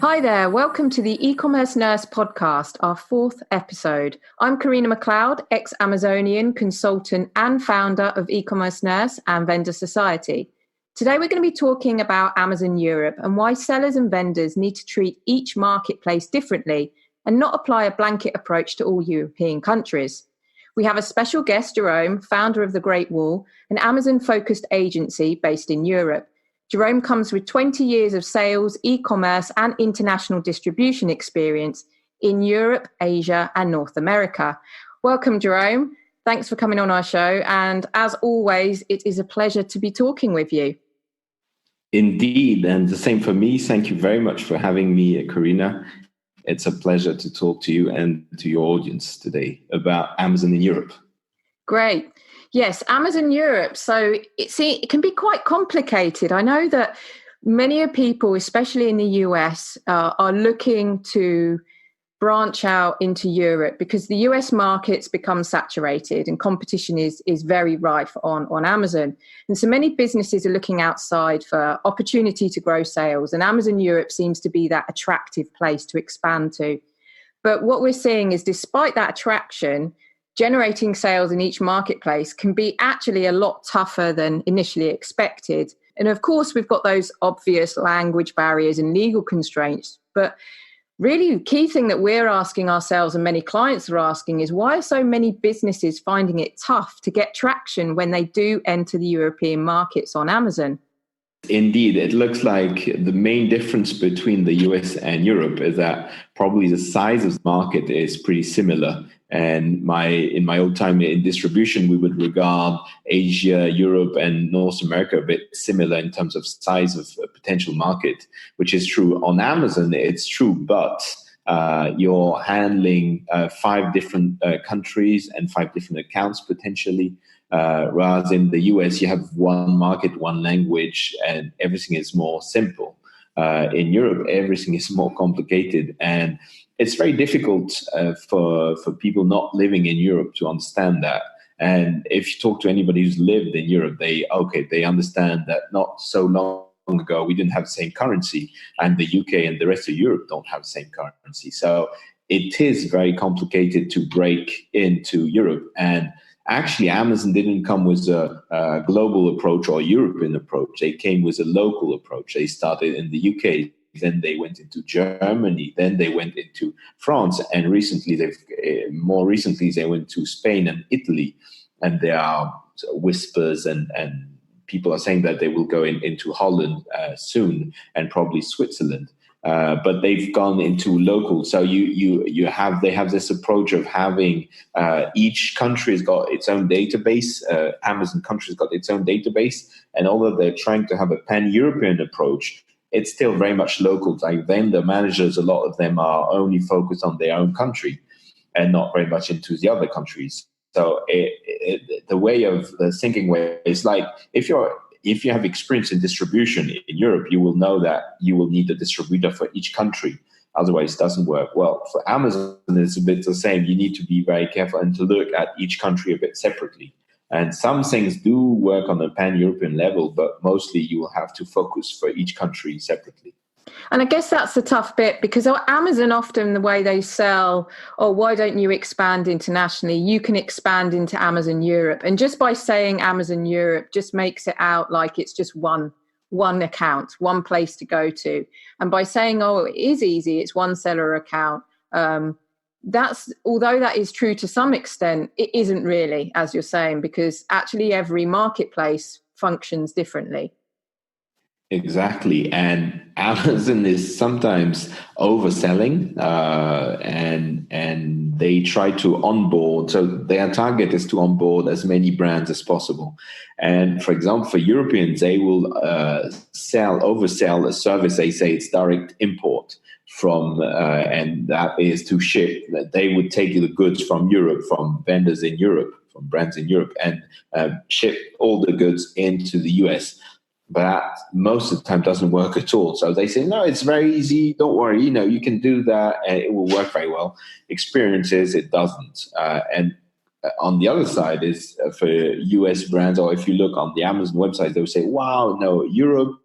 Hi there, welcome to the eCommerce Nurse podcast, our fourth episode. I'm Karina McLeod, ex-Amazonian consultant and founder of eCommerce Nurse and Vendor Society. Today we're going to be talking about Amazon Europe and why sellers and vendors need to treat each marketplace differently and not apply a blanket approach to all European countries. We have a special guest, Jerome, founder of The Great Wall, an Amazon-focused agency based in Europe. Jerome comes with 20 years of sales, e-commerce, and international distribution experience in Europe, Asia, and North America. Welcome, Jerome. Thanks for coming on our show. And as always, it is a pleasure to be talking with you. Indeed. And the same for me. Thank you very much for having me, Karina. It's a pleasure to talk to you and to your audience today about Amazon in Europe. Great. Yes, Amazon Europe. So it can be quite complicated. I know that many people, especially in the US, are looking to branch out into Europe because the US markets become saturated and competition is very rife on Amazon. And so many businesses are looking outside for opportunity to grow sales. And Amazon Europe seems to be that attractive place to expand to. But what we're seeing is despite that attraction, generating sales in each marketplace can be actually a lot tougher than initially expected. And of course, we've got those obvious language barriers and legal constraints. But really, the key thing that we're asking ourselves and many clients are asking is why are so many businesses finding it tough to get traction when they do enter the European markets on Amazon? Indeed, it looks like the main difference between the US and Europe is that probably the size of the market is pretty similar. And in my old time in distribution, we would regard Asia, Europe, and North America a bit similar in terms of size of a potential market, which is true. On Amazon, it's true, but you're handling 5 different countries and 5 different accounts potentially. Whereas in the US, you have one market, one language, and everything is more simple. In Europe, everything is more complicated, and it's very difficult for people not living in Europe to understand that. And if you talk to anybody who's lived in Europe, they understand that not so long ago we didn't have the same currency, and the UK and the rest of Europe don't have the same currency. So it is very complicated to break into Europe. And actually, Amazon didn't come with a global approach or European approach. They came with a local approach. They started in the UK, then they went into Germany, then they went into France, and more recently they went to Spain and Italy. And there are whispers and people are saying that they will go into Holland soon and probably Switzerland. But they've gone into local. So they have this approach of having each country has got its own database. Amazon country's got its own database, and although they're trying to have a pan-European approach, it's still very much local. Like vendor managers, a lot of them are only focused on their own country and not very much into the other countries. So the way of the thinking way is like if you have experience in distribution in Europe, you will know that you will need a distributor for each country. Otherwise, it doesn't work. Well, for Amazon, it's a bit the same. You need to be very careful and to look at each country a bit separately. And some things do work on a pan-European level, but mostly you will have to focus for each country separately. And I guess that's the tough bit because Amazon often the way they sell, why don't you expand internationally? You can expand into Amazon Europe. And just by saying Amazon Europe just makes it out like it's just one account, one place to go to. And by saying, it is easy, it's one seller account. Although that is true to some extent, it isn't really, as you're saying, because actually every marketplace functions differently. Exactly. And Amazon is sometimes overselling and they try to onboard. So their target is to onboard as many brands as possible. And for example, for Europeans, they will oversell a service. They say it's direct import from, and that is to ship. They would take the goods from Europe, from vendors in Europe, from brands in Europe, and ship all the goods into the US. But that most of the time doesn't work at all. So they say, no, it's very easy. Don't worry. You can do that and it will work very well. Experiences, it doesn't. And on the other side is for US brands, or if you look on the Amazon website, they will say, wow, no, Europe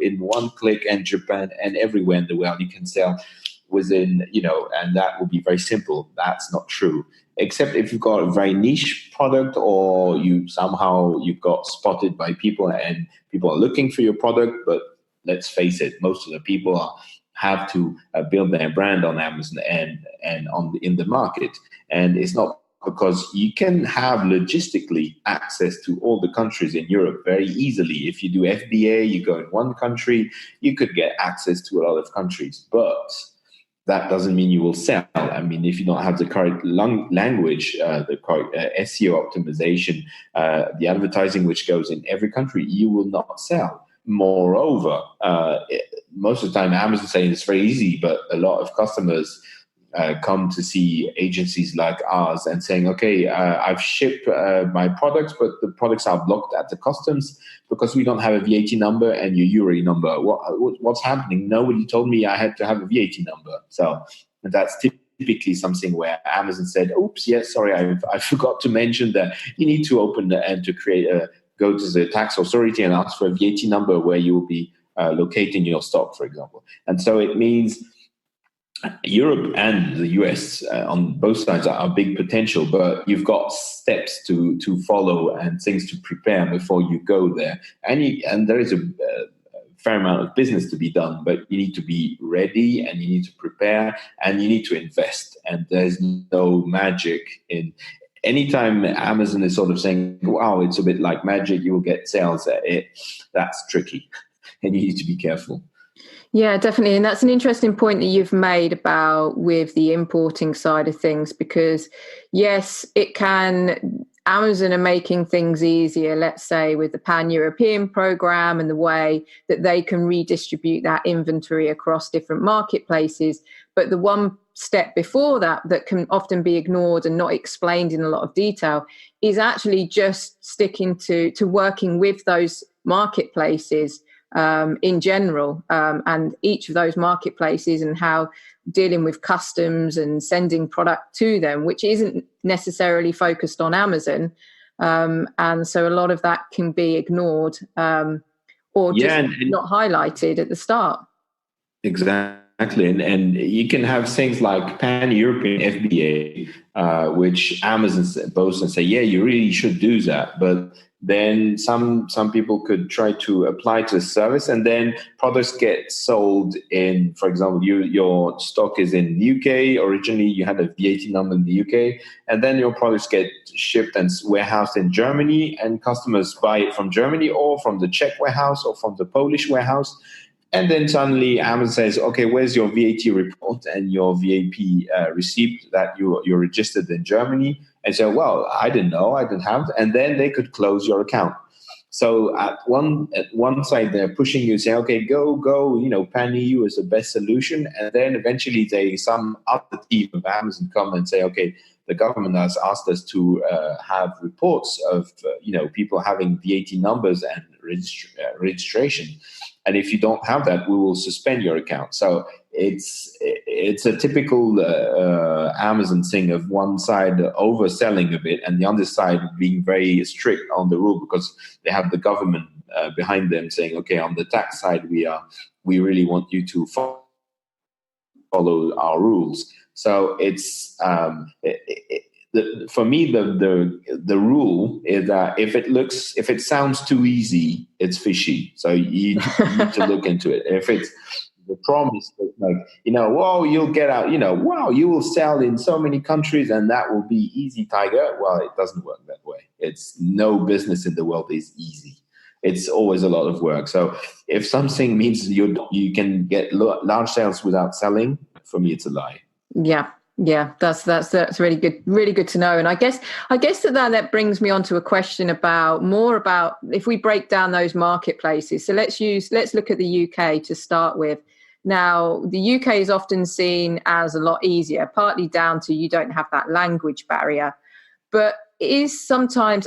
in one click, and Japan and everywhere in the world you can sell within, and that will be very simple. That's not true. Except if you've got a very niche product, or you got spotted by people and people are looking for your product. But let's face it, most of the people have to build their brand on Amazon and in the market. And it's not, because you can have logistically access to all the countries in Europe very easily. If you do FBA, you go in one country, you could get access to a lot of countries. But that doesn't mean you will sell. I mean, if you don't have the correct language, the correct SEO optimization, the advertising which goes in every country, you will not sell. Moreover, most of the time, Amazon saying it's very easy, but a lot of customers come to see agencies like ours and saying, okay, I've shipped my products, but the products are blocked at the customs because we don't have a VAT number and your URI number. What's happening? Nobody told me I had to have a VAT number. So that's typically something where Amazon said, oops, yes, sorry, I forgot to mention that you need to open and to create go to the tax authority and ask for a VAT number where you will be locating your stock, for example. And so it means Europe and the US on both sides are big potential, but you've got steps to follow and things to prepare before you go there. And there is a fair amount of business to be done, but you need to be ready and you need to prepare and you need to invest. And there's no magic in. Anytime Amazon is sort of saying, wow, it's a bit like magic, you will get sales, that's tricky and you need to be careful. Yeah, definitely. And that's an interesting point that you've made about with the importing side of things, because yes, Amazon are making things easier, let's say with the Pan-European program and the way that they can redistribute that inventory across different marketplaces. But the one step before that can often be ignored and not explained in a lot of detail is actually just sticking to working with those marketplaces in general, and each of those marketplaces and how dealing with customs and sending product to them, which isn't necessarily focused on Amazon. And so a lot of that can be ignored or just not highlighted at the start. Exactly. And you can have things like Pan-European FBA, which Amazon boasts and say, yeah, you really should do that. But then some people could try to apply to the service, and then products get sold in, for example, your stock is in the UK. Originally, you had a VAT number in the UK, and then your products get shipped and warehoused in Germany, and customers buy it from Germany or from the Czech warehouse or from the Polish warehouse. And then suddenly Amazon says, okay, where's your VAT report and your VAT receipt that you're registered in Germany? And so, well, I didn't know, I didn't have, and then they could close your account. So at one side, they're pushing you, say, okay, go, Pan-EU is the best solution. And then eventually some other team of Amazon come and say, okay, the government has asked us to have reports of, people having VAT numbers and registration. And if you don't have that, we will suspend your account. So it's a typical Amazon thing of one side overselling a bit and the other side being very strict on the rule, because they have the government behind them saying, okay, on the tax side, we really want you to follow our rules. So it's for me, the rule is that if it sounds too easy, it's fishy. So you need to look into it. If it's the promise, like, whoa, you'll get out, wow, you will sell in so many countries and that will be easy, tiger. Well, it doesn't work that way. It's no business in the world is easy. It's always a lot of work. So if something means you can get large sales without selling, for me, it's a lie. Yeah, that's really good to know. And I guess that brings me on to a question about if we break down those marketplaces. So let's look at the UK to start with. Now, the UK is often seen as a lot easier, partly down to you don't have that language barrier, but sometimes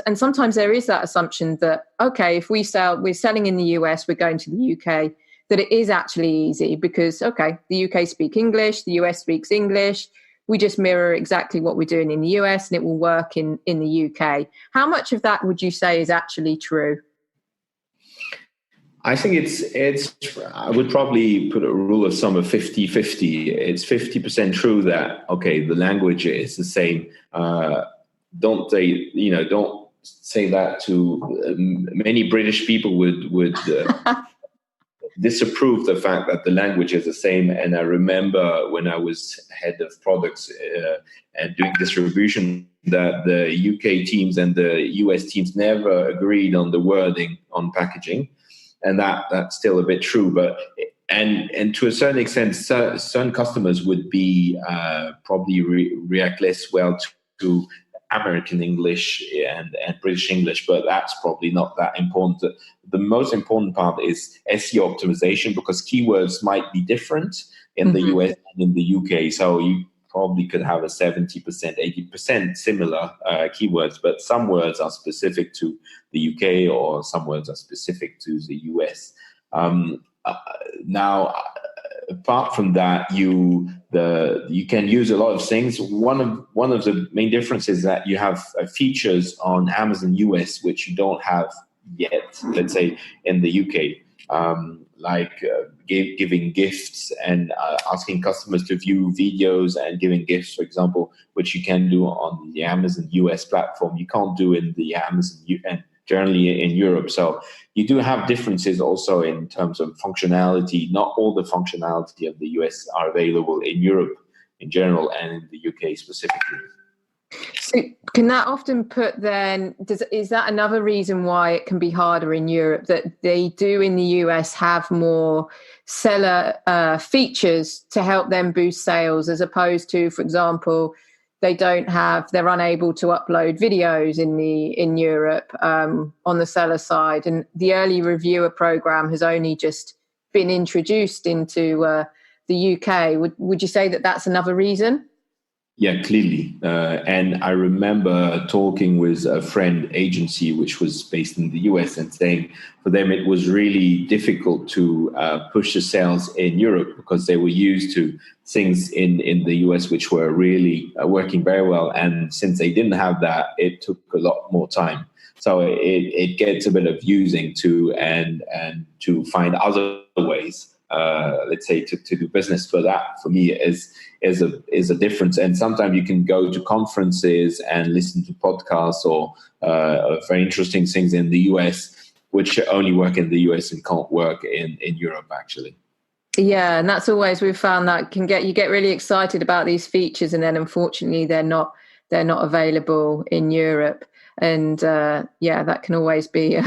there is that assumption that, okay, if we're selling in the US, we're going to the UK, that it is actually easy because, okay, the UK speak English, the US speaks English. We just mirror exactly what we're doing in the US and it will work in the UK. How much of that would you say is actually true? I think I would probably put a rule of thumb of 50-50. It's 50% true that, okay, the language is the same. Don't say that to many British people would disapprove the fact that the language is the same. And I remember when I was head of products and doing distribution, that the UK teams and the US teams never agreed on the wording on packaging. And that's still a bit true, but and to a certain extent, certain customers would be probably react less well to American English and British English, but that's probably not that important. The most important part is SEO optimization, because keywords might be different in the US and in the UK. So you probably could have a 70%, 80% similar keywords, but some words are specific to the UK or some words are specific to the US. Now, apart from that, you can use a lot of things. One of the main differences is that you have features on Amazon US which you don't have yet, let's say in the UK, like giving gifts and asking customers to view videos and giving gifts, for example, which you can do on the Amazon US platform. You can't do in the Amazon and generally in Europe. So you do have differences also in terms of functionality. Not all the functionality of the US are available in Europe in general and in the UK specifically. So can that often put then, is that another reason why it can be harder in Europe, that they do in the US have more seller features to help them boost sales, as opposed to, for example, they're unable to upload videos in Europe on the seller side, and the early reviewer program has only just been introduced into the UK. Would you say that that's another reason? Yeah, clearly. And I remember talking with a friend agency, which was based in the US, and saying for them it was really difficult to push the sales in Europe because they were used to things in the US which were really working very well. And since they didn't have that, it took a lot more time. So it gets a bit of using to and to find other ways, let's say, to do business. For that, for me, is a difference. And sometimes you can go to conferences and listen to podcasts or very interesting things in the US, which only work in the US and can't work in Europe, actually. Yeah, and that's always, we've found that you get really excited about these features, and then unfortunately they're not available in Europe. And that can always be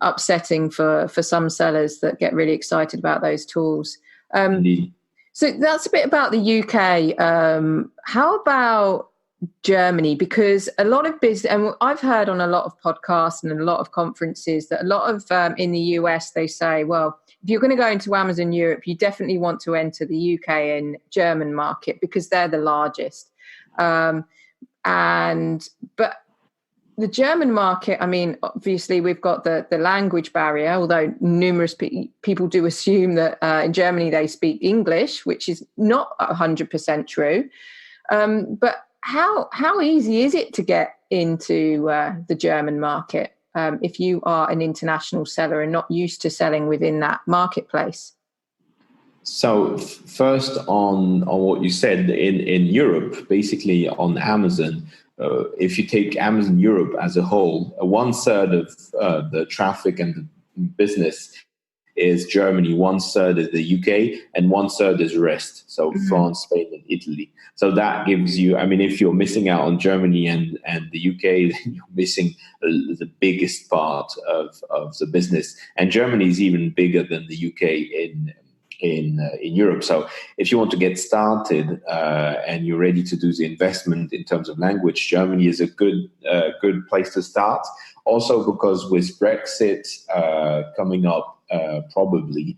upsetting for some sellers that get really excited about those tools. So that's a bit about the UK. How about Germany? Because a lot of business, and I've heard on a lot of podcasts and a lot of conferences that a lot of in the US they say, well, if you're going to go into Amazon Europe, you definitely want to enter the UK and German market because they're the largest. But the German market, I mean, obviously we've got the language barrier, although numerous people do assume that in Germany they speak English, which is not 100% true. But how easy is it to get into the German market if you are an international seller and not used to selling within that marketplace? So first on what you said, in Europe, basically on Amazon, if you take Amazon Europe as a whole, 1/3 of the traffic and the business is Germany, 1/3 is the UK, and 1/3 is the rest. So France, Spain, and Italy. So that gives you, I mean, if you're missing out on Germany and the UK, then you're missing the biggest part of the business. And Germany is even bigger than the UK in Europe. So if you want to get started and you're ready to do the investment in terms of language, Germany is a good place to start. Also because with Brexit coming up, probably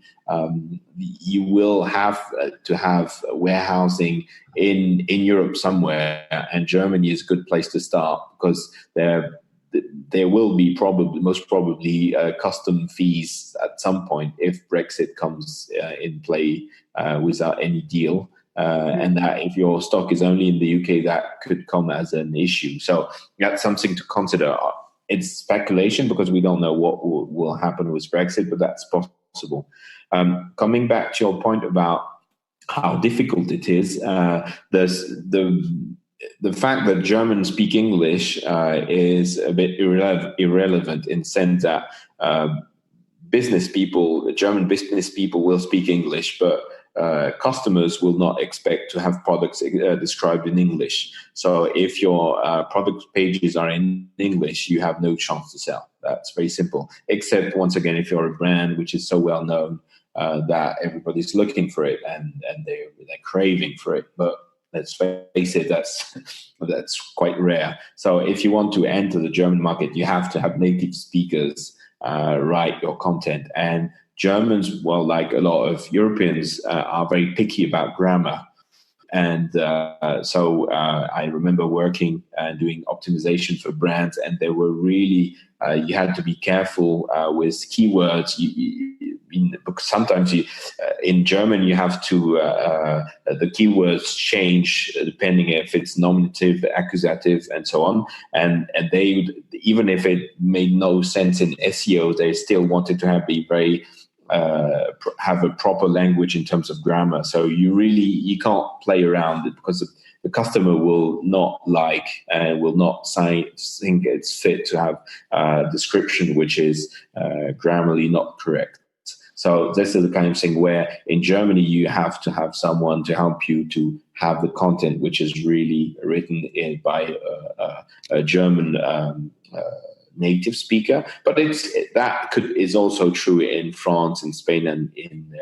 you will have to have warehousing in Europe somewhere, and Germany is a good place to start because there will be most probably custom fees at some point if Brexit comes in play without any deal. And that if your stock is only in the UK, that could come as an issue. So that's something to consider. it's speculation because we don't know what will happen with Brexit, but that's possible. Coming back to your point about how difficult it is, there's the fact that Germans speak English is a bit irrelevant in the sense that German business people will speak English, but customers will not expect to have products described in English. So if your product pages are in English, you have no chance to sell. That's very simple. Except, once again, if you're a brand which is so well known that everybody's looking for it and they're craving for it. But let's face it, that's quite rare. So if you want to enter the German market, you have to have native speakers write your content. And Germans, well, like a lot of Europeans, are very picky about grammar. And so I remember working and doing optimization for brands, and they were really, you had to be careful with keywords. Because sometimes in German, you have to, the keywords change depending if it's nominative, accusative, and so on. And they, even if it made no sense in SEO, they still wanted to have a proper language in terms of grammar. So you can't play around it because the customer will not like and will not think it's fit to have a description which is grammarly not correct. So this is the kind of thing where in Germany you have to have someone to help you to have the content which is really written by a German native speaker. But is also true in France, in Spain, and in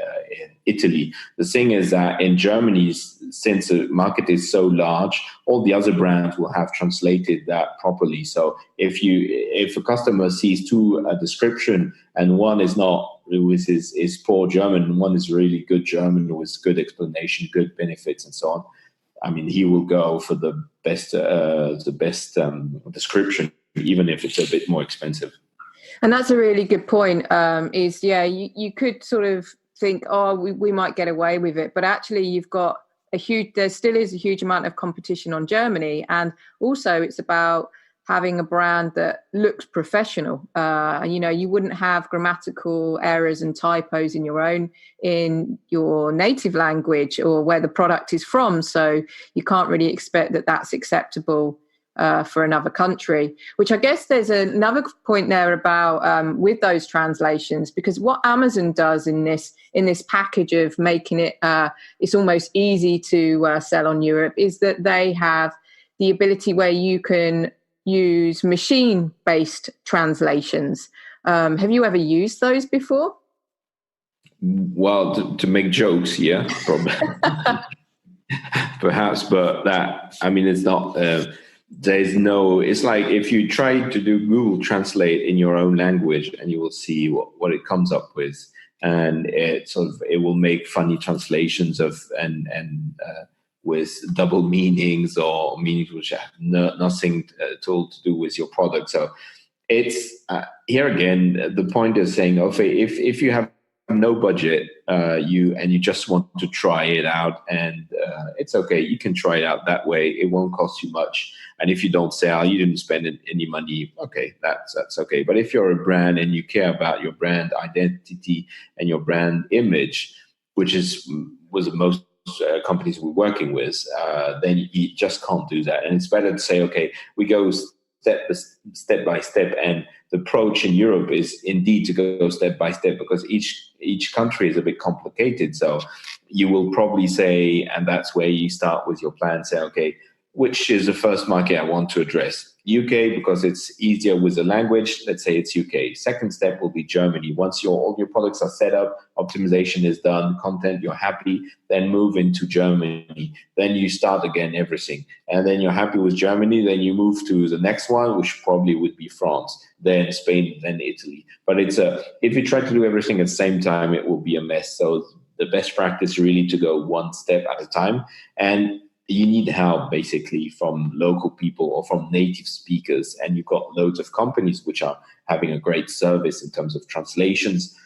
Italy. The thing is that in Germany, since the market is so large, all the other brands will have translated that properly. So if a customer sees two description and one is not, with is poor German, and one is really good German with good explanation, good benefits, and so on, I mean, he will go for the best description, even if it's a bit more expensive. And that's a really good point. You could sort of think, we might get away with it, but actually you've got there still is a huge amount of competition on Germany. And also it's about having a brand that looks professional. You wouldn't have grammatical errors and typos in your native language or where the product is from. So you can't really expect that that's acceptable for another country, which I guess there's another point there about with those translations, because what Amazon does in this package of making it it's almost easy to sell on Europe is that they have the ability where you can use machine-based translations. Have you ever used those before? Well, to make jokes, yeah, probably. Perhaps, but it's not. It's like if you try to do Google Translate in your own language, and you will see what it comes up with, and it will make funny translations with double meanings or meanings which have nothing at all to do with your product. So it's here again, the point is saying, okay, if you have no budget, you just want to try it out, and it's okay, you can try it out that way. It won't cost you much. And if you don't sell, you didn't spend any money, okay, that's okay. But if you're a brand and you care about your brand identity and your brand image, which was most companies we're working with, then you just can't do that. And it's better to say, okay, we go step by step, and the approach in Europe is indeed to go step by step, because each country is a bit complicated. So you will probably say, and that's where you start with your plan, say, okay, which is the first market I want to address? UK, because it's easier with the language. Let's say it's UK. Second step will be Germany. Once all your products are set up, optimization is done, content, you're happy, then move into Germany. Then you start again everything. And then you're happy with Germany, then you move to the next one, which probably would be France, then Spain, then Italy. But if you try to do everything at the same time, it will be a mess. So the best practice is really to go one step at a time. And you need help basically from local people or from native speakers. And you've got loads of companies which are having a great service in terms of translations.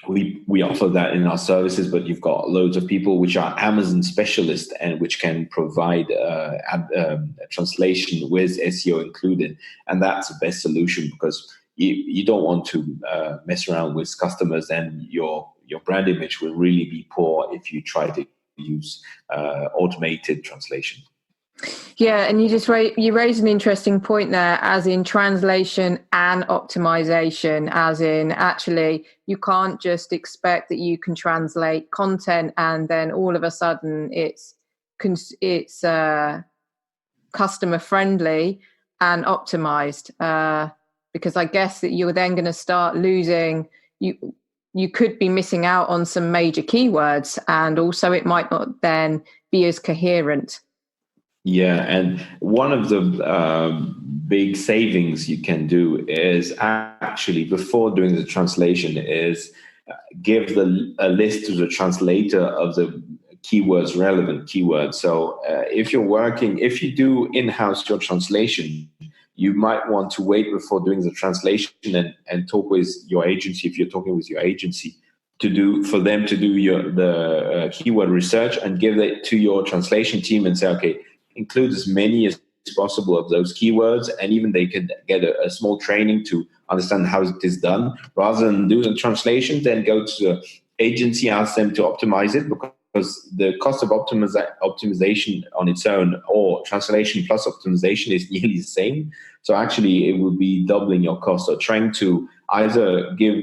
we offer that in our services, but you've got loads of people which are Amazon specialists and which can provide a translation with SEO included. And that's the best solution, because you don't want to mess around with customers, and your brand image will really be poor if you try to use automated translation. Yeah, and you raise an interesting point there, as in translation and optimization, as in actually you can't just expect that you can translate content and then all of a sudden it's customer friendly and optimized, because I guess that you're then going to start losing you could be missing out on some major keywords, and also it might not then be as coherent. Yeah, and one of the big savings you can do is actually, before doing the translation, is give a list to the translator of the keywords, relevant keywords. So if you do in-house your translation, you might want to wait before doing the translation and talk with your agency, if you're talking with your agency, for them to do the keyword research and give it to your translation team and say, okay, include as many as possible of those keywords, and even they could get a small training to understand how it is done, rather than do the translation, then go to the agency, ask them to optimize it, because the cost of optimization on its own, or translation plus optimization, is nearly the same. So actually it would be doubling your cost. So trying to either give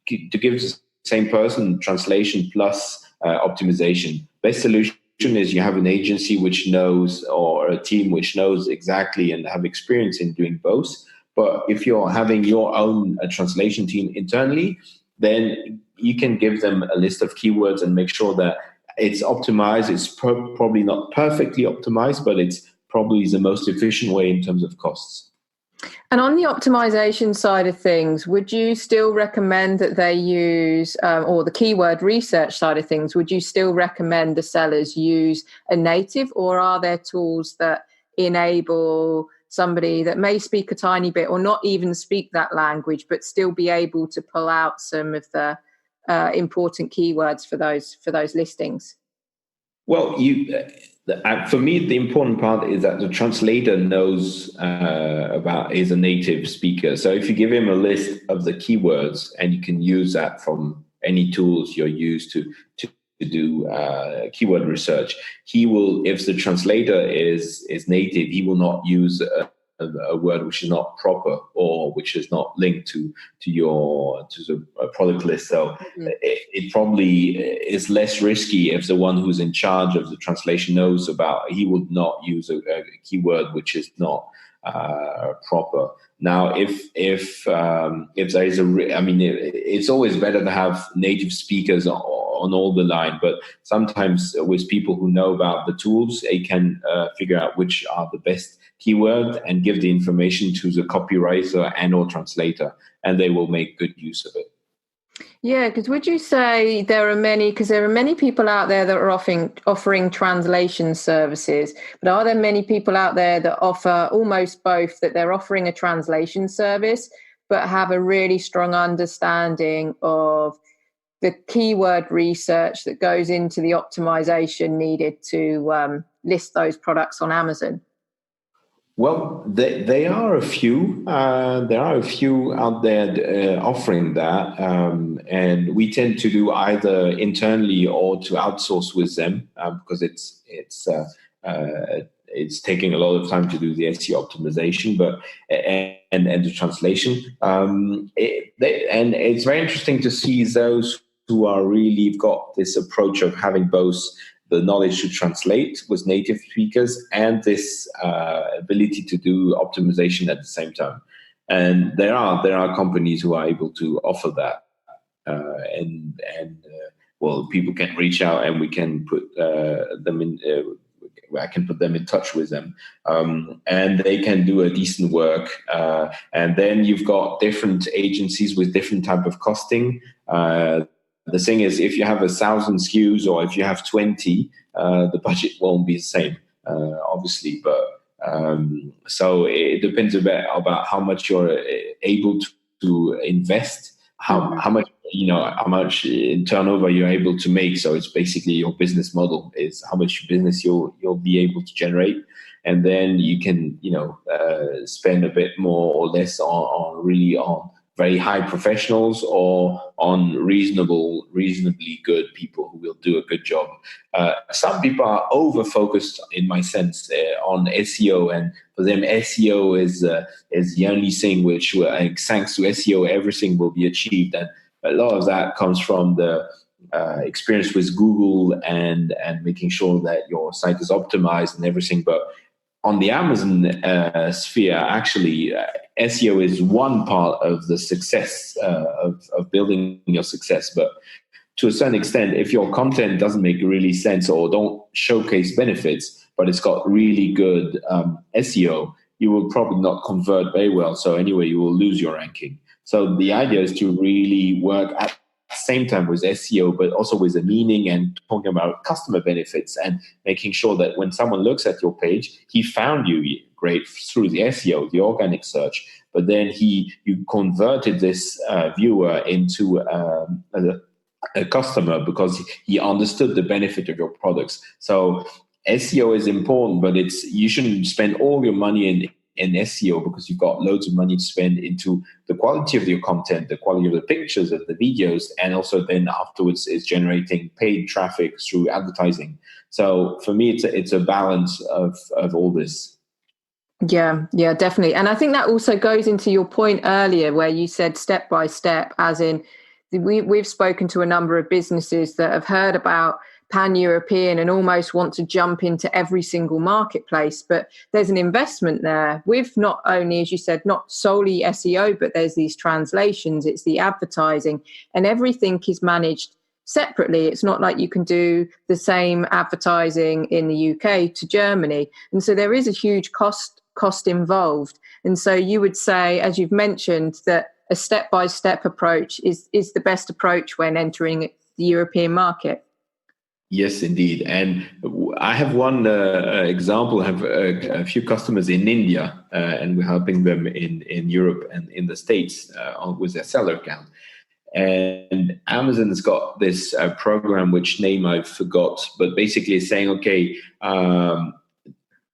the same person translation plus optimization. Best solution is you have an agency which knows, or a team which knows exactly and have experience in doing both. But if you're having your own translation team internally, then you can give them a list of keywords and make sure that it's optimized. It's probably not perfectly optimized, but it's probably the most efficient way in terms of costs. And on the optimization side of things, would you still recommend that they use, or the keyword research side of things, would you still recommend the sellers use a native, or are there tools that enable somebody that may speak a tiny bit or not even speak that language, but still be able to pull out some of the important keywords for those listings? Well, for me, the important part is that the translator knows is a native speaker. So if you give him a list of the keywords, and you can use that from any tools you're used to do keyword research, he will, if the translator is native, he will not use a word which is not proper or which is not linked to the product list. So it probably is less risky if the one who's in charge of the translation knows about. He would not use a keyword which is not proper. Now, if there is it's always better to have native speakers on all the line, but sometimes with people who know about the tools, they can figure out which are the best keyword and give the information to the copywriter and or translator, and they will make good use of it. Yeah, because would you say there are many people out there that are offering translation services, but are there many people out there that offer almost both, that they're offering a translation service but have a really strong understanding of the keyword research that goes into the optimization needed to list those products on Amazon? Well, there are a few. There are a few out there offering that, and we tend to do either internally or to outsource with them, because it's taking a lot of time to do the SEO optimization, and the translation. And it's very interesting to see those who are really got this approach of having both the knowledge to translate with native speakers and this ability to do optimization at the same time. And there are companies who are able to offer that, well, people can reach out and we can put them in. I can put them in touch with them, and they can do a decent work. And then you've got different agencies with different type of costing. The thing is, if you have 1,000 SKUs or if you have 20, the budget won't be the same, obviously. But so it depends a bit about how much you're able to invest, how much how much in turnover you're able to make. So it's basically your business model is how much business you'll be able to generate. And then you can, spend a bit more or less on very high professionals or on reasonably good people who will do a good job. Some people are over focused, in my sense, on SEO, and for them, SEO is the only thing which, thanks to SEO, everything will be achieved. And a lot of that comes from the experience with Google and making sure that your site is optimized and everything. But on the Amazon sphere, actually, SEO is one part of the success of building your success. But to a certain extent, if your content doesn't make really sense or don't showcase benefits, but it's got really good SEO, you will probably not convert very well. So anyway, you will lose your ranking. So the idea is to really work at the same time with SEO, but also with the meaning and talking about customer benefits and making sure that when someone looks at your page, he found you great through the SEO, the organic search, but then you converted this viewer into a customer because he understood the benefit of your products. So SEO is important, but you shouldn't spend all your money in SEO because you've got loads of money to spend into the quality of your content, the quality of the pictures, of the videos, and also then afterwards is generating paid traffic through advertising. So for me, it's a balance of all this. Yeah, definitely. And I think that also goes into your point earlier where you said step by step, as in we've spoken to a number of businesses that have heard about pan-European and almost want to jump into every single marketplace. But there's an investment there with not only, as you said, not solely SEO, but there's these translations, it's the advertising, and everything is managed separately. It's not like you can do the same advertising in the UK to Germany. And so there is a huge cost involved. And so you would say, as you've mentioned, that a step-by-step approach is the best approach when entering the European market. Yes, indeed. And I have one example. I have a few customers in India, and we're helping them in Europe and in the States with their seller account. And Amazon has got this program, which name I forgot, but basically it's saying, okay,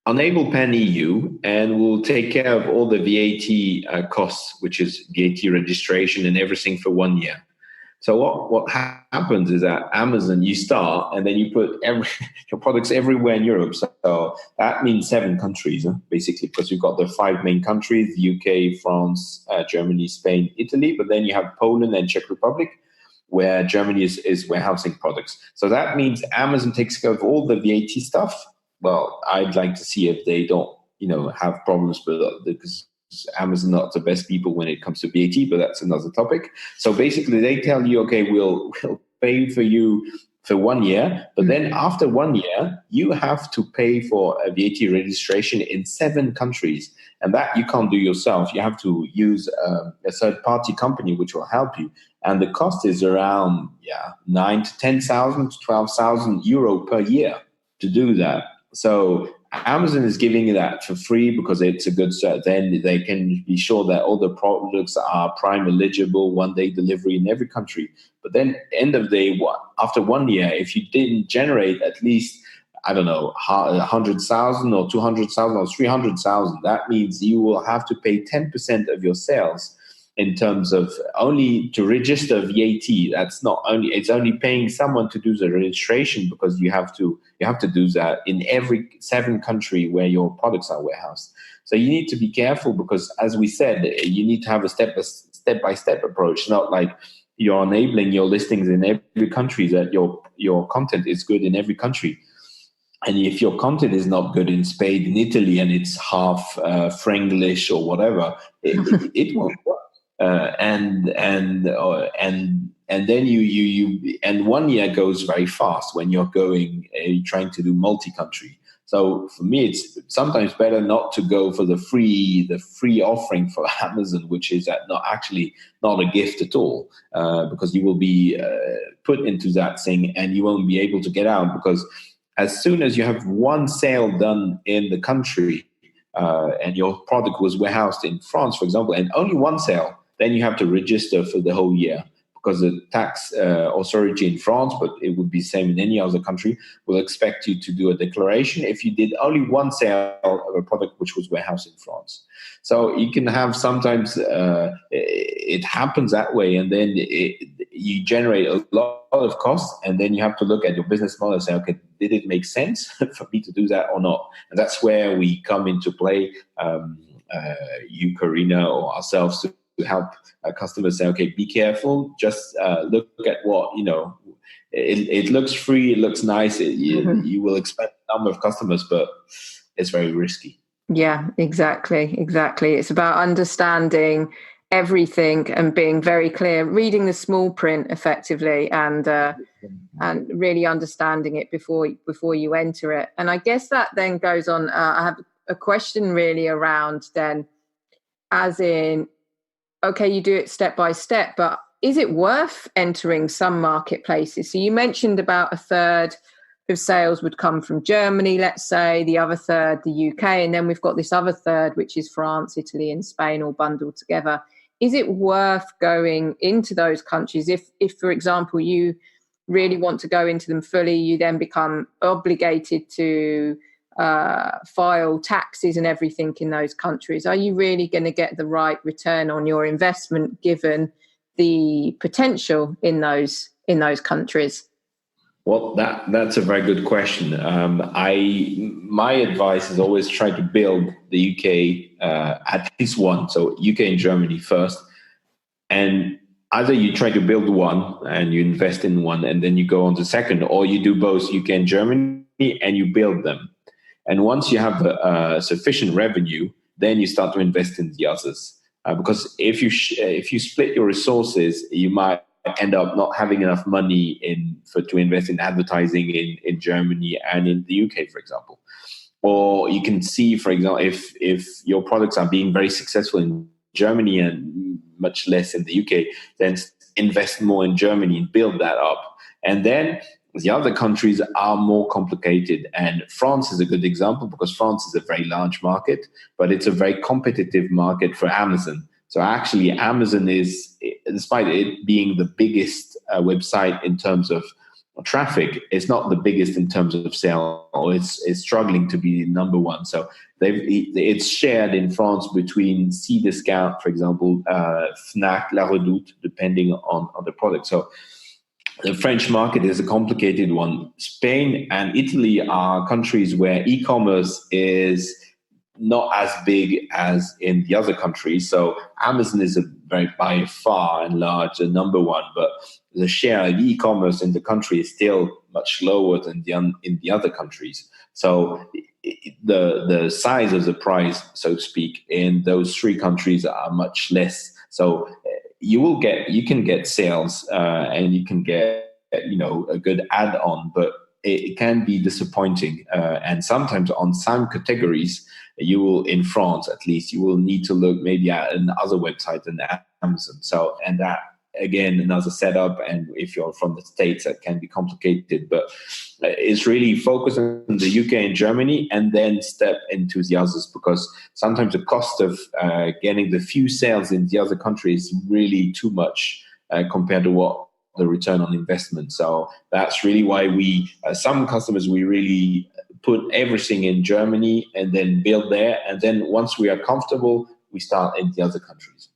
enable Pan EU, and we'll take care of all the VAT costs, which is VAT registration and everything for 1 year. So what happens is that Amazon, you start and then you put your products everywhere in Europe. So that means 7 countries, basically, because you've got the 5 main countries: UK, France, Germany, Spain, Italy. But then you have Poland and Czech Republic, where Germany is warehousing products. So that means Amazon takes care of all the VAT stuff. Well, I'd like to see if they don't, have problems with it, because Amazon not the best people when it comes to VAT, but that's another topic. So basically they tell you, okay, we'll pay for you for 1 year, but then after 1 year, you have to pay for a VAT registration in 7 countries. And that you can't do yourself. You have to use a third-party company which will help you. And the cost is around 9,000 to 10,000 to 12,000 euro per year to do that. So Amazon is giving that for free because it's a good start. Then they can be sure that all the products are Prime eligible, 1-day delivery in every country. But then end of the day, after 1 year, if you didn't generate at least, 100,000 or 200,000 or 300,000, that means you will have to pay 10% of your sales in terms of only to register VAT. That's not only, it's only paying someone to do the registration, because you have to do that in every 7 country where your products are warehoused. So you need to be careful, because as we said, you need to have a step-by-step approach, not like you're enabling your listings in every country, that your content is good in every country. And if your content is not good in Spain, in Italy, and it's half Franglish or whatever, it won't work. And then you 1 year goes very fast when you're trying to do multi-country. So for me, it's sometimes better not to go for the free offering for Amazon, which is not a gift at all, because you will be put into that thing and you won't be able to get out, because as soon as you have one sale done in the country, and your product was warehoused in France, for example, and only one sale, then you have to register for the whole year, because the tax authority in France, but it would be the same in any other country, will expect you to do a declaration if you did only one sale of a product which was warehoused in France. So you can have sometimes it happens that way, and then you generate a lot of costs, and then you have to look at your business model and say, okay, did it make sense for me to do that or not? And that's where we come into play, you, Karina, or ourselves, to help customers say, okay, be careful, just look at what, it looks free, it looks nice, you will expect a number of customers, but it's very risky. Yeah, exactly. It's about understanding everything and being very clear, reading the small print effectively, and really understanding it before you enter it. And I guess that then goes on. I have a question really around then, as in, okay, you do it step by step, but is it worth entering some marketplaces? So you mentioned about a third of sales would come from Germany, let's say, the other third, the UK, and then we've got this other third, which is France, Italy, and Spain, all bundled together. Is it worth going into those countries? If, for example, you really want to go into them fully, you then become obligated to file taxes and everything in those countries. Are you really going to get the right return on your investment given the potential in those countries? Well, that's a very good question. My advice is always try to build the UK at least one, so UK and Germany first, and either you try to build one and you invest in one, and then you go on to second, or you do both UK and Germany and you build them. And once you have sufficient revenue, then you start to invest in the others. Because if you split your resources, you might end up not having enough money to invest in advertising in Germany and in the UK, for example. Or you can see, for example, if your products are being very successful in Germany and much less in the UK, then invest more in Germany and build that up. And then the other countries are more complicated. And France is a good example because France is a very large market, but it's a very competitive market for Amazon. So actually, Amazon is, despite it being the biggest website in terms of traffic, it's not the biggest in terms of sale, or it's struggling to be number one. So it's shared in France between Cdiscount, for example, Fnac, La Redoute, depending on the product. So the French market is a complicated one. Spain and Italy are countries where e-commerce is not as big as in the other countries. So Amazon is by far and large a number one, but the share of e-commerce in the country is still much lower than in the other countries. So the size of the price, so to speak, in those three countries are much less. So you can get sales and you can get a good add-on, but it can be disappointing. And sometimes on some categories, you will, in France at least, you will need to look maybe at another website than Amazon. So, and that, again, another setup. And if you're from the States, that can be complicated. But it's really focus on the UK and Germany and then step into the others, because sometimes the cost of getting the few sales in the other countries is really too much compared to what the return on investment. So that's really why some customers, we really put everything in Germany and then build there. And then once we are comfortable, we start in the other countries.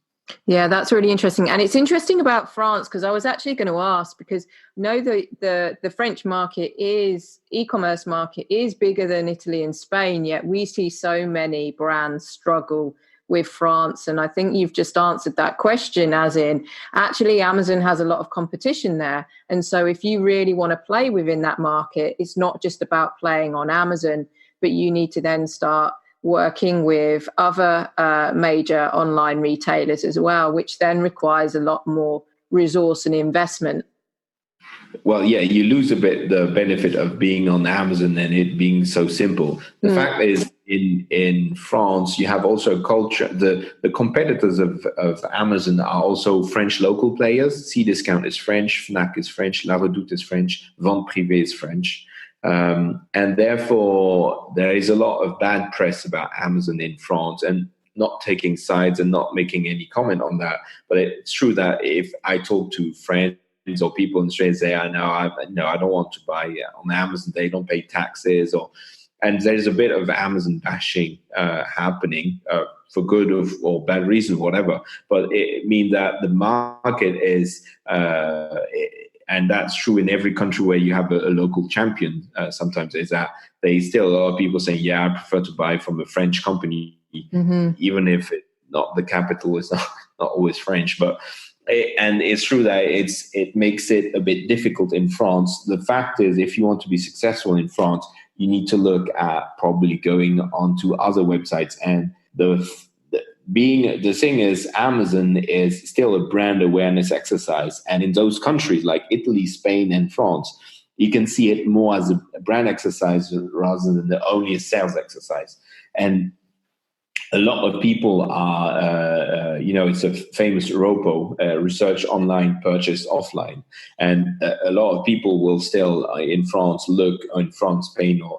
Yeah, that's really interesting. And it's interesting about France, because I was actually going to ask, because the French market e-commerce market is bigger than Italy and Spain, yet we see so many brands struggle with France. And I think you've just answered that question, as in actually Amazon has a lot of competition there. And so if you really want to play within that market, it's not just about playing on Amazon, but you need to then start working with other major online retailers as well, which then requires a lot more resource and investment. Well, yeah, you lose a bit the benefit of being on Amazon and it being so simple. The fact is, in France, you have also a culture. The competitors of Amazon are also French local players. Cdiscount is French, Fnac is French, La Redoute is French, Vente Privée is French. And therefore, there is a lot of bad press about Amazon in France. And not taking sides and not making any comment on that. But it's true that if I talk to friends or people in Australia say, I don't want to buy on Amazon, they don't pay taxes, and there's a bit of Amazon bashing happening for good or bad reason, whatever. But it means that the market is, and that's true in every country where you have a local champion. Sometimes is that they still, a lot of people saying, I prefer to buy from a French company, even if the capital is not always French. But and it's true that it makes it a bit difficult in France. The fact is, if you want to be successful in France, you need to look at probably going onto other websites. And the thing is, Amazon is still a brand awareness exercise. And in those countries like Italy, Spain, and France, you can see it more as a brand exercise rather than only a sales exercise. And a lot of people are, it's a famous ROPO, research online, purchase offline. And a lot of people will still in France, Spain, or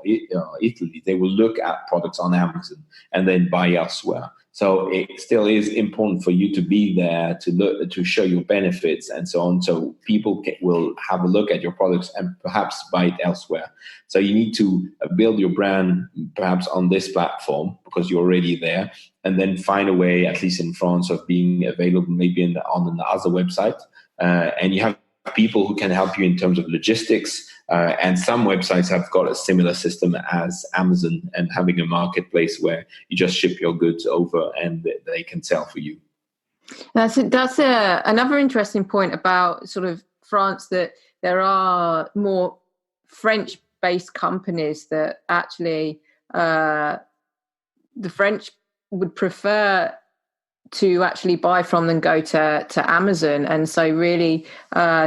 Italy, they will look at products on Amazon and then buy elsewhere. So it still is important for you to be there to show your benefits and so on. So people will have a look at your products and perhaps buy it elsewhere. So you need to build your brand perhaps on this platform because you're already there, and then find a way, at least in France, of being available maybe on another website. And you have people who can help you in terms of logistics. And some websites have got a similar system as Amazon and having a marketplace where you just ship your goods over and they can sell for you. That's another interesting point about sort of France, that there are more French-based companies that actually the French would prefer to actually buy from than go to Amazon. And so really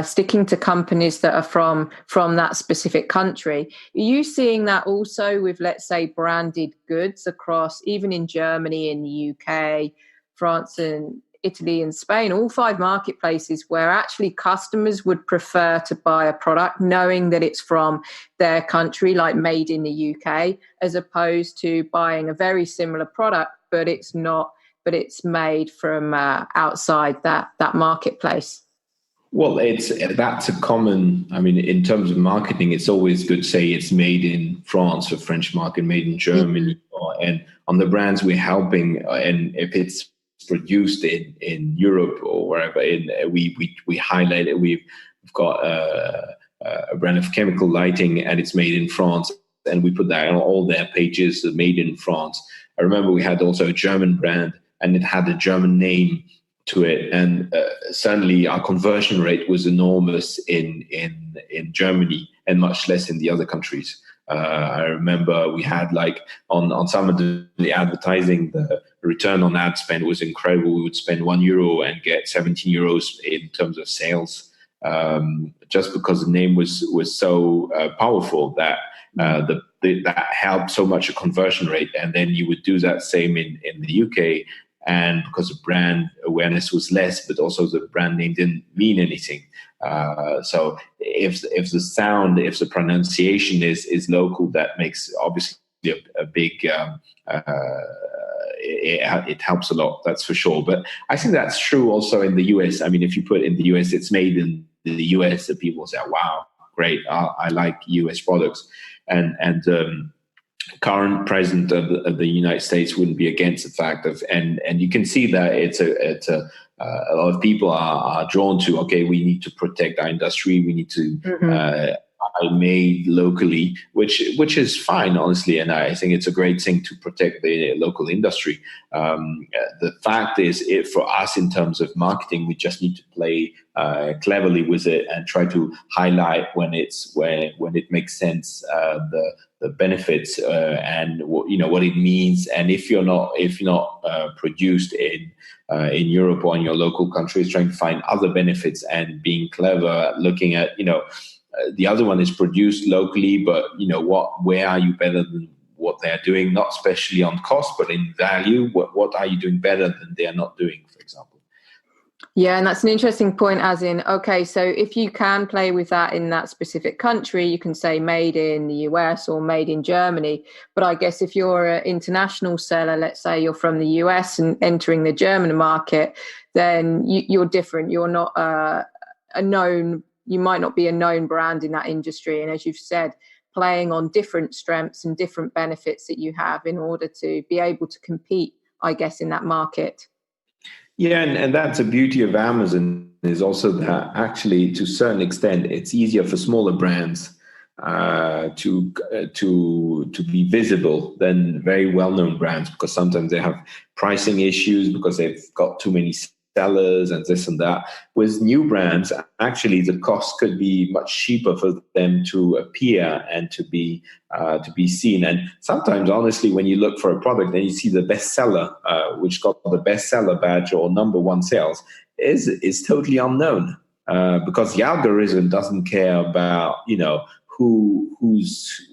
sticking to companies that are from that specific country. Are you seeing that also with, let's say, branded goods across, even in Germany, in the UK, France and Italy and Spain, all 5 marketplaces, where actually customers would prefer to buy a product knowing that it's from their country, like made in the UK, as opposed to buying a very similar product, but it's made from outside that marketplace? Well, that's a common, in terms of marketing, it's always good to say it's made in France for French market, made in Germany, and on the brands we're helping, and if it's produced in Europe or wherever, we highlight it. We've got a brand of chemical lighting and it's made in France, and we put that on all their pages, made in France. I remember we had also a German brand and it had a German name to it, and certainly our conversion rate was enormous in Germany and much less in the other countries. I remember we had on some of the advertising, the return on ad spend was incredible. We would spend €1 and get 17 euros in terms of sales, just because the name was so powerful that that helped so much a conversion rate. And then you would do that same in the UK. And because the brand awareness was less, but also the brand name didn't mean anything. So if the pronunciation is local, that makes obviously a big, it helps a lot, that's for sure. But I think that's true also in the US. If you put in the US, it's made in the US, that people say, wow, great, I like US products. And current president of the United States wouldn't be against the fact of, and you can see that it's a lot of people are drawn to, okay, we need to protect our industry, we need to buy made locally, which is fine, honestly, and I think it's a great thing to protect the local industry. The fact is, for us in terms of marketing, we just need to play cleverly with it and try to highlight when it makes sense, the benefits and what it means. And if you're not produced in Europe or in your local countries, trying to find other benefits and being clever at looking at the other one is produced locally, but where are you better than what they're doing? Not especially on cost, but in value. What are you doing better than they're not doing, for example? Yeah, and that's an interesting point, as in, okay, so if you can play with that in that specific country, you can say made in the US or made in Germany. But I guess if you're an international seller, let's say you're from the US and entering the German market, then you're different. You're not a known, you might not be a known brand in that industry. And as you've said, playing on different strengths and different benefits that you have in order to be able to compete, I guess, in that market. Yeah, and that's the beauty of Amazon is also that actually, to a certain extent, it's easier for smaller brands to be visible than very well-known brands, because sometimes they have pricing issues because they've got too many sellers and this and that. With new brands, actually, the cost could be much cheaper for them to appear and to be seen. And sometimes, honestly, when you look for a product and you see the bestseller, which got the bestseller badge or number one sales, is totally unknown because the algorithm doesn't care about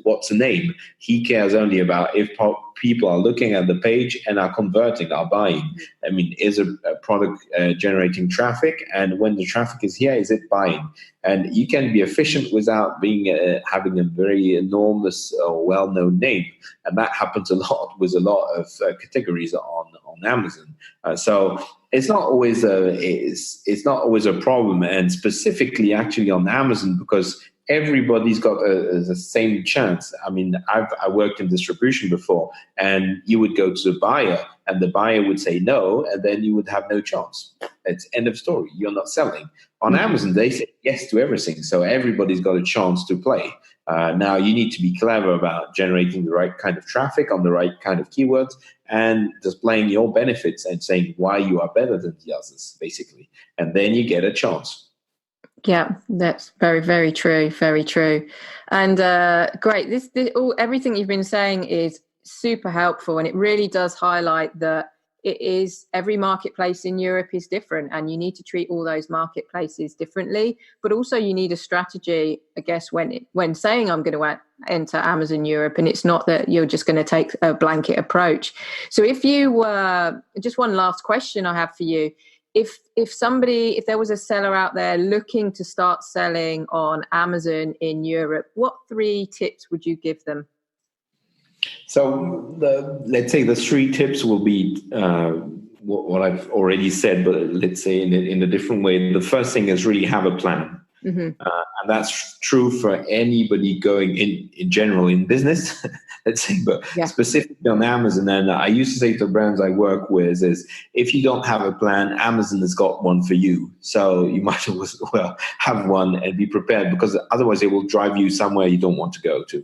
what's the name. He cares only about if people are looking at the page and are converting, are buying. I mean, is a product generating traffic? And when the traffic is here, is it buying? And you can be efficient without being having a very enormous or well-known name. And that happens a lot with a lot of categories on Amazon. So it's not always a problem, and specifically actually on Amazon, because everybody's got the same chance. I mean, I worked in distribution before, and you would go to the buyer, and the buyer would say no, and then you would have no chance. It's end of story. You're not selling. On Amazon, they say yes to everything, so everybody's got a chance to play. Now, you need to be clever about generating the right kind of traffic on the right kind of keywords and displaying your benefits and saying why you are better than the others, basically. And then you get a chance. Yeah, that's very, very true. Very true. And great. This everything you've been saying is super helpful. And it really does highlight that every marketplace in Europe is different, and you need to treat all those marketplaces differently. But also you need a strategy, I guess, when saying I'm going to enter Amazon Europe, and it's not that you're just going to take a blanket approach. So if just one last question I have for you. If there was a seller out there looking to start selling on Amazon in Europe, what 3 tips would you give them? So let's say the 3 tips will be what I've already said, but let's say in a different way. The first thing is really have a plan. Mm-hmm. And that's true for anybody going in general in business, let's say, but specifically on Amazon. And I used to say to brands I work with is, if you don't have a plan, Amazon has got one for you. So you might as well have one and be prepared, because otherwise it will drive you somewhere you don't want to go to.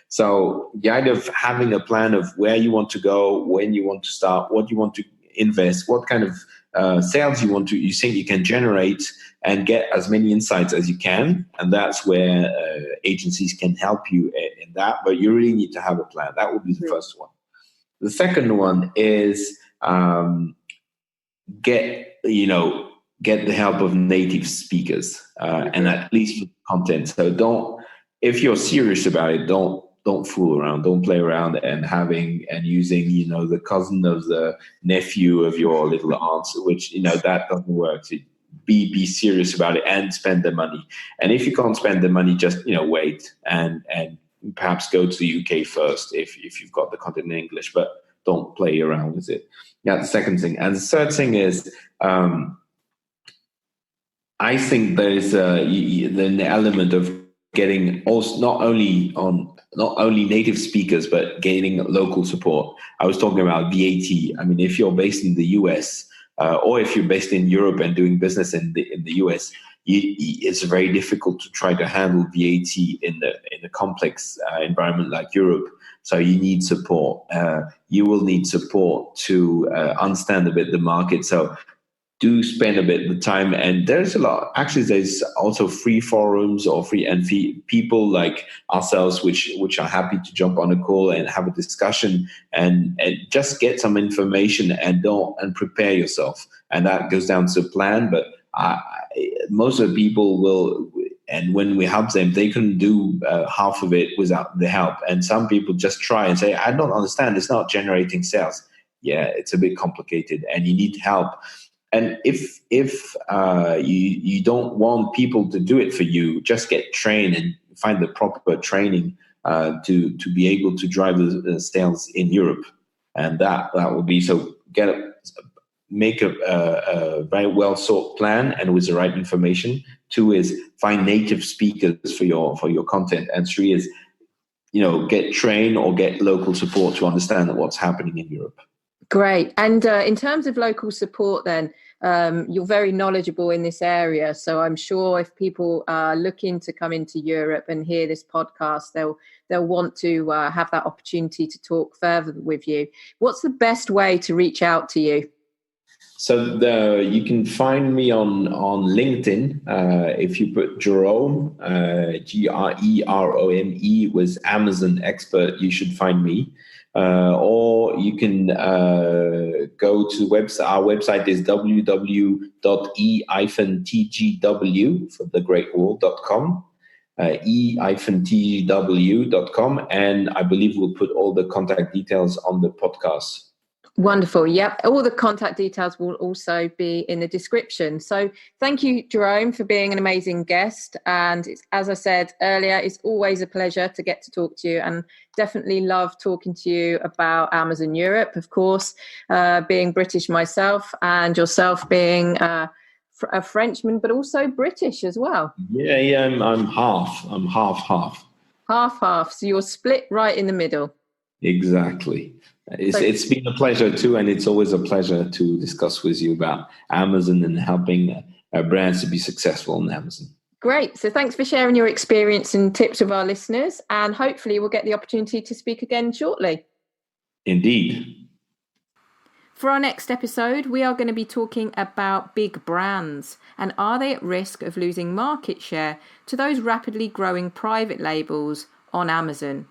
So the idea of having a plan of where you want to go, when you want to start, what you want to invest, what kind of sales you think you can generate, and get as many insights as you can. And that's where agencies can help you in that. But you really need to have a plan. That would be the first one. The second one is get the help of native speakers and at least content. So if you're serious about it, don't fool around. Don't play around and using the cousin of the nephew of your little aunt, which that doesn't work. So be serious about it and spend the money. And if you can't spend the money, just wait and perhaps go to the UK first if you've got the content in English, but don't play around with it. Yeah, the second thing. And the third thing is, I think there's an element of getting also not only native speakers, but gaining local support. I was talking about VAT. I mean, if you're based in the US or if you're based in Europe and doing business in the US, it's very difficult to try to handle VAT in a complex environment like Europe. So you need support. You will need support to understand a bit the market. So do spend a bit of time, and there's also free forums or free people like ourselves which are happy to jump on a call and have a discussion and just get some information and prepare yourself. And that goes down to plan, but most of the people will, and when we help them, they can do half of it without the help. And some people just try and say, I don't understand, it's not generating sales. Yeah, it's a bit complicated and you need help. And if you don't want people to do it for you, just get trained and find the proper training to be able to drive the sales in Europe, and that will be so. Make a very well thought plan and with the right information. 2 is find native speakers for your content, and 3 is get trained or get local support to understand what's happening in Europe. Great. And in terms of local support, then you're very knowledgeable in this area. So I'm sure if people are looking to come into Europe and hear this podcast, they'll want to have that opportunity to talk further with you. What's the best way to reach out to you? So you can find me on LinkedIn. If you put Jerome, Grerome with Amazon expert, you should find me. Or you can go to website. Our website is www.e-tgw for the Great Wall.com, e-tgw.com, and I believe we'll put all the contact details on the podcast. Wonderful. Yep. All the contact details will also be in the description. So thank you, Jerome, for being an amazing guest. And as I said earlier, it's always a pleasure to get to talk to you, and definitely love talking to you about Amazon Europe, of course, being British myself and yourself being a Frenchman, but also British as well. Yeah. I'm half. I'm half. Half. So you're split right in the middle. Exactly. It's been a pleasure too, and it's always a pleasure to discuss with you about Amazon and helping brands to be successful on Amazon. Great. So thanks for sharing your experience and tips with our listeners, and hopefully we'll get the opportunity to speak again shortly. Indeed. For our next episode, we are going to be talking about big brands and are they at risk of losing market share to those rapidly growing private labels on Amazon.